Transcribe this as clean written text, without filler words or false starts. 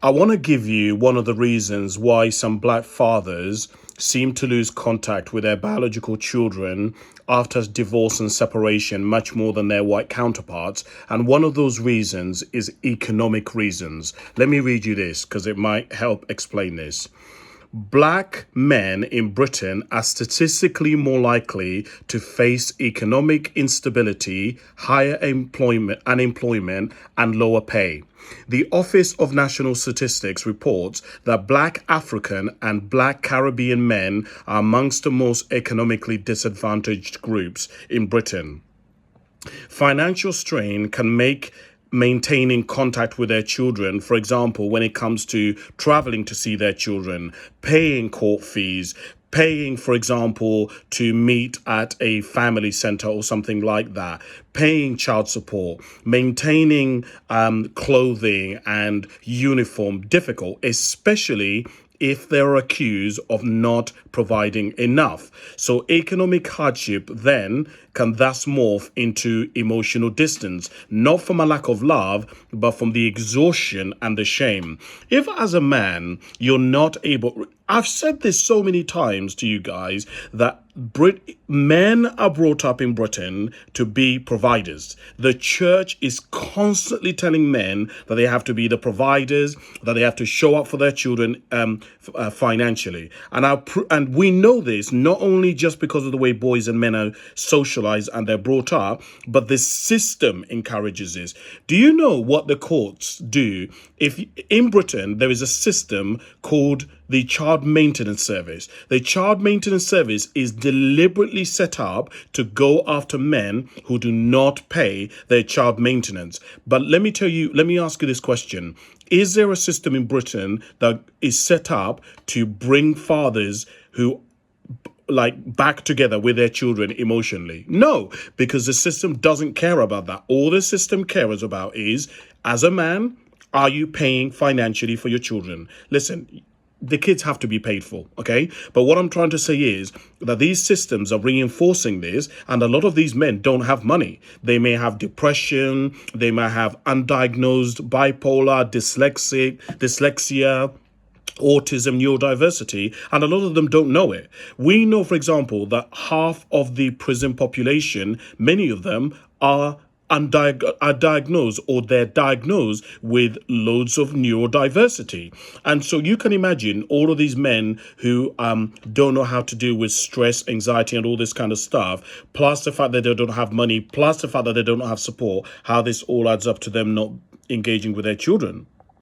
I want to give you one of the reasons why some black fathers seem to lose contact with their biological children after divorce and separation much more than their white counterparts. And one of those reasons is economic reasons. Let me read you this because it might help explain this. Black men in Britain are statistically more likely to face economic instability, higher unemployment, and lower pay. The Office of National Statistics reports that Black African and Black Caribbean men are amongst the most economically disadvantaged groups in Britain. Financial strain can make maintaining contact with their children, for example, when it comes to traveling to see their children, paying court fees, paying, for example, to meet at a family center or something like that, paying child support, maintaining clothing and uniform difficult, especially if they're accused of not providing enough. So economic hardship then can thus morph into emotional distance, not from a lack of love, but from the exhaustion and the shame. If as a man, you're not able, I've said this so many times to you guys, that men are brought up in Britain to be providers. The church is constantly telling men that they have to be the providers, that they have to show up for their children financially. And we know this not only just because of the way boys and men are socialized and they're brought up, but the system encourages this. Do you know what the courts do? If in Britain, there is a system called the Child Maintenance Service. The Child Maintenance Service is deliberately set up to go after men who do not pay their child maintenance. But let me ask you this question. Is there a system in Britain that is set up to bring fathers who back together with their children emotionally? No, because the system doesn't care about that. All the system cares about is, as a man, are you paying financially for your children? Listen, the kids have to be paid for, okay? But what I'm trying to say is that these systems are reinforcing this, and a lot of these men don't have money. They may have depression, they may have undiagnosed bipolar, dyslexia, autism, neurodiversity, and a lot of them don't know it. We know, for example, that half of the prison population, many of them are diagnosed, or they're diagnosed with loads of neurodiversity. And so you can imagine all of these men who don't know how to deal with stress, anxiety, and all this kind of stuff, plus the fact that they don't have money, plus the fact that they don't have support, how this all adds up to them not engaging with their children.